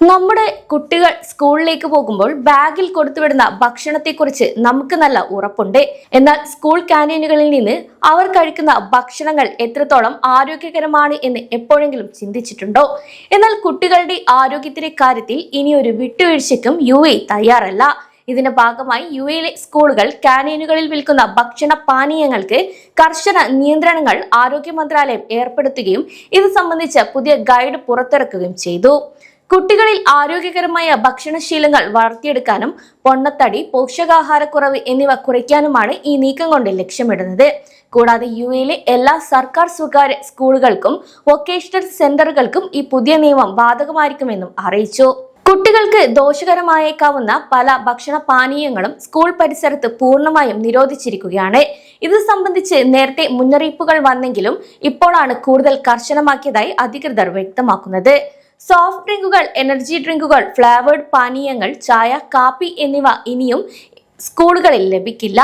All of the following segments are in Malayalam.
നമ്മുടെ കുട്ടികൾ സ്കൂളിലേക്ക് പോകുമ്പോൾ ബാഗിൽ കൊടുത്തുവിടുന്ന ഭക്ഷണത്തെക്കുറിച്ച് നമുക്ക് നല്ല ഉറപ്പുണ്ട്. എന്നാൽ സ്കൂൾ ക്യാന്റീനുകളിൽ നിന്ന് അവർ കഴിക്കുന്ന ഭക്ഷണങ്ങൾ എത്രത്തോളം ആരോഗ്യകരമാണ് എന്ന് എപ്പോഴെങ്കിലും ചിന്തിച്ചിട്ടുണ്ടോ? എന്നാൽ കുട്ടികളുടെ ആരോഗ്യത്തിന്റെ കാര്യത്തിൽ ഇനിയൊരു വിട്ടുവീഴ്ചയ്ക്കും UAE തയ്യാറല്ല. ഇതിന്റെ ഭാഗമായി UAEയിലെ സ്കൂളുകൾ ക്യാന്റീനുകളിൽ വിൽക്കുന്ന ഭക്ഷണ പാനീയങ്ങൾക്ക് കർശന നിയന്ത്രണങ്ങൾ ആരോഗ്യ മന്ത്രാലയം ഏർപ്പെടുത്തുകയും ഇത് സംബന്ധിച്ച് പുതിയ ഗൈഡ് പുറത്തിറക്കുകയും ചെയ്തു. കുട്ടികളിൽ ആരോഗ്യകരമായ ഭക്ഷണശീലങ്ങൾ വളർത്തിയെടുക്കാനും പൊണ്ണത്തടി, പോഷകാഹാരക്കുറവ് എന്നിവ കുറയ്ക്കാനുമാണ് ഈ നീക്കം കൊണ്ട് ലക്ഷ്യമിടുന്നത്. കൂടാതെ UAEയിലെ എല്ലാ സർക്കാർ സ്വകാര്യ സ്കൂളുകൾക്കും വൊക്കേഷണൽ സെന്ററുകൾക്കും ഈ പുതിയ നിയമം ബാധകമായിരിക്കുമെന്നും അറിയിച്ചു. കുട്ടികൾക്ക് ദോഷകരമായേക്കാവുന്ന പല ഭക്ഷണ പാനീയങ്ങളും സ്കൂൾ പരിസരത്ത് പൂർണ്ണമായും നിരോധിച്ചിരിക്കുകയാണ്. ഇത് സംബന്ധിച്ച് നേരത്തെ മുന്നറിയിപ്പുകൾ വന്നെങ്കിലും ഇപ്പോഴാണ് കൂടുതൽ കർശനമാക്കിയതായി അധികൃതർ വ്യക്തമാക്കുന്നത്. സോഫ്റ്റ് ഡ്രിങ്കുകൾ, എനർജി ഡ്രിങ്കുകൾ, ഫ്ലേവേർഡ് പാനീയങ്ങൾ, ചായ, കാപ്പി എന്നിവ ഇനിയും സ്കൂളുകളിൽ ലഭിക്കില്ല.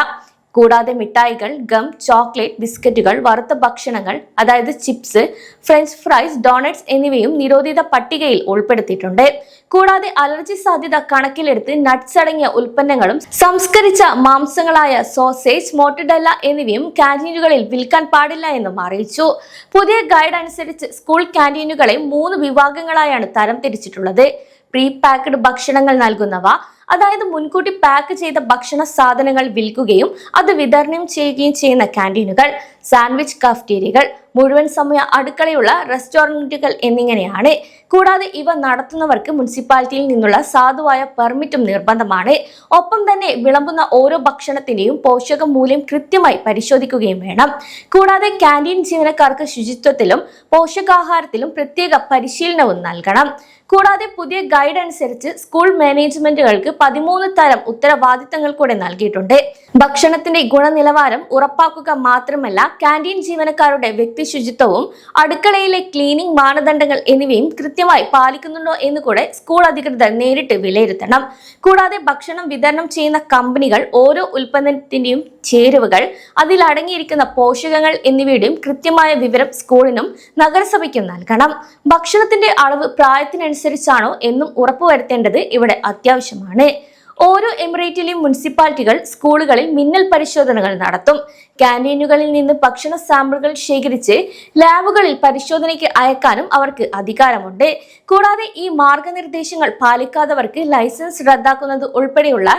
കൂടാതെ മിഠായികൾ, ഗം, ചോക്ലേറ്റ്, ബിസ്ക്കറ്റുകൾ, വറുത്ത ഭക്ഷണങ്ങൾ അതായത് ചിപ്സ്, ഫ്രഞ്ച് ഫ്രൈസ്, ഡോണറ്റ്സ് എന്നിവയും നിരോധിത പട്ടികയിൽ ഉൾപ്പെടുത്തിയിട്ടുണ്ട്. കൂടാതെ അലർജി സാധ്യത കണക്കിലെടുത്ത് നട്ട്സ് അടങ്ങിയ ഉൽപ്പന്നങ്ങളും സംസ്കരിച്ച മാംസങ്ങളായ സോസേജ്, മോട്ടഡെല്ല എന്നിവയും ക്യാന്റീനുകളിൽ വിൽക്കാൻ പാടില്ല എന്നും അറിയിച്ചു. പുതിയ ഗൈഡ് അനുസരിച്ച് സ്കൂൾ ക്യാന്റീനുകളെ 3 വിഭാഗങ്ങളായാണ് തരംതിരിച്ചിട്ടുള്ളത്. പ്രീ പാക്ക്ഡ് ഭക്ഷണങ്ങൾ നൽകുന്നവ, അതായത് മുൻകൂട്ടി പാക്ക് ചെയ്ത ഭക്ഷണ സാധനങ്ങൾ വിൽക്കുകയും അത് വിതരണം ചെയ്യുകയും ചെയ്യുന്ന ക്യാന്റീനുകൾ, സാൻഡ്വിച്ച് കഫ്റ്റീരിയകൾ, മുഴുവൻ സമയ അടുക്കളയുള്ള റെസ്റ്റോറന്റുകൾ എന്നിങ്ങനെയാണ്. കൂടാതെ ഇവ നടത്തുന്നവർക്ക് മുനിസിപ്പാലിറ്റിയിൽ നിന്നുള്ള സാധുവായ പെർമിറ്റും നിർബന്ധമാണ്. ഒപ്പം തന്നെ വിളമ്പുന്ന ഓരോ ഭക്ഷണത്തിന്റെയും പോഷക മൂല്യം കൃത്യമായി പരിശോധിക്കുകയും വേണം. കൂടാതെ ക്യാന്റീൻ ജീവനക്കാർക്ക് ശുചിത്വത്തിലും പോഷകാഹാരത്തിലും പ്രത്യേക പരിശീലനവും നൽകണം. കൂടാതെ പുതിയ ഗൈഡ് അനുസരിച്ച് സ്കൂൾ മാനേജ്മെന്റുകൾക്ക് 13 തരം ഉത്തരവാദിത്തങ്ങൾ കൂടെ നൽകിയിട്ടുണ്ട്. ഭക്ഷണത്തിന്റെ ഗുണനിലവാരം ഉറപ്പാക്കുക മാത്രമല്ല, ക്യാന്റീൻ ജീവനക്കാരുടെ വ്യക്തി ശുചിത്വവും അടുക്കളയിലെ ക്ലീനിംഗ് മാനദണ്ഡങ്ങൾ എന്നിവയും കൃത്യമായി പാലിക്കുന്നുണ്ടോ എന്ന് കൂടെ സ്കൂൾ അധികൃതർ നേരിട്ട് വിലയിരുത്തണം. കൂടാതെ ഭക്ഷണം വിതരണം ചെയ്യുന്ന കമ്പനികൾ ഓരോ ഉൽപ്പന്നത്തിന്റെയും ചേരുവകൾ, അതിൽ അടങ്ങിയിരിക്കുന്ന പോഷകങ്ങൾ എന്നിവയുടെയും കൃത്യമായ വിവരം സ്കൂളിനും നഗരസഭയ്ക്കും നൽകണം. ഭക്ഷണത്തിന്റെ അളവ് പ്രായത്തിനനുസരിച്ചാണോ എന്നും ഉറപ്പുവരുത്തേണ്ടത് ഇവിടെ അത്യാവശ്യമാണ്. ഓരോ എമിറേറ്റിലെയും മുനിസിപ്പാലിറ്റികൾ സ്കൂളുകളിൽ മിന്നൽ പരിശോധനകൾ നടത്തും. ക്യാന്റീനുകളിൽ നിന്ന് ഭക്ഷണ സാമ്പിളുകൾ ശേഖരിച്ച് ലാബുകളിൽ പരിശോധനയ്ക്ക് അയക്കാനും അവർക്ക് അധികാരമുണ്ട്. കൂടാതെ ഈ മാർഗനിർദ്ദേശങ്ങൾ പാലിക്കാത്തവർക്ക് ലൈസൻസ് റദ്ദാക്കുന്നത് ഉൾപ്പെടെയുള്ള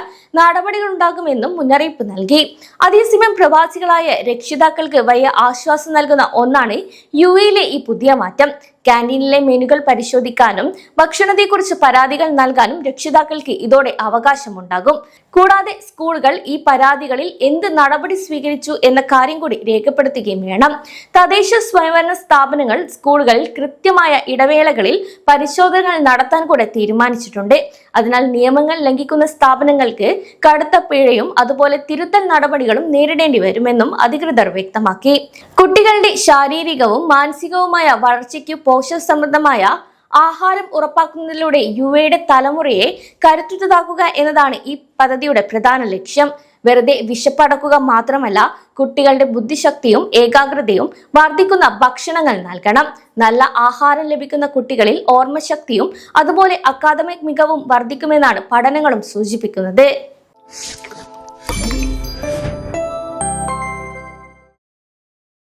നടപടികൾ ഉണ്ടാകുമെന്നും മുന്നറിയിപ്പ് നൽകി. അതേസമയം പ്രവാസികളായ രക്ഷിതാക്കൾക്ക് വലിയ ആശ്വാസം നൽകുന്ന ഒന്നാണ് UAEയിലെ ഈ പുതിയ മാറ്റം. ക്യാന്റീനിലെ മെനുകൾ പരിശോധിക്കാനും ഭക്ഷണത്തെക്കുറിച്ച് പരാതികൾ നൽകാനും രക്ഷിതാക്കൾക്ക് ഇതോടെ അവകാശമുണ്ടാകും. കൂടാതെ സ്കൂളുകൾ ഈ പരാതികളിൽ എന്ത് നടപടി സ്വീകരിച്ചു എന്ന കാര്യം കൂടി രേഖപ്പെടുത്തുകയും വേണം. തദ്ദേശ സ്വയംഭരണ സ്ഥാപനങ്ങൾ സ്കൂളുകളിൽ കൃത്യമായ ഇടവേളകളിൽ പരിശോധനകൾ നടത്താൻ കൂടെ തീരുമാനിച്ചിട്ടുണ്ട്. അതിനാൽ നിയമങ്ങൾ ലംഘിക്കുന്ന സ്ഥാപനങ്ങൾക്ക് കടുത്ത പിഴയും അതുപോലെ തിരുത്തൽ നടപടികളും നേരിടേണ്ടി വരുമെന്നും അധികൃതർ വ്യക്തമാക്കി. കുട്ടികളുടെ ശാരീരികവും മാനസികവുമായ വളർച്ചയ്ക്ക് പോഷകസമൃദ്ധമായ ആഹാരം ഉറപ്പാക്കുന്നതിലൂടെ UAEയുടെ തലമുറയെ കരുത്തുറ്റതാക്കുക എന്നതാണ് ഈ പദ്ധതിയുടെ പ്രധാന ലക്ഷ്യം. വെറുതെ വിശപ്പടക്കുക മാത്രമല്ല, കുട്ടികളുടെ ബുദ്ധിശക്തിയും ഏകാഗ്രതയും വർദ്ധിക്കുന്ന ഭക്ഷണങ്ങൾ നൽകണം. നല്ല ആഹാരം ലഭിക്കുന്ന കുട്ടികളിൽ ഓർമ്മശക്തിയും അതുപോലെ അക്കാദമിക് മികവും വർദ്ധിക്കുമെന്നാണ് പഠനങ്ങളും സൂചിപ്പിക്കുന്നത്.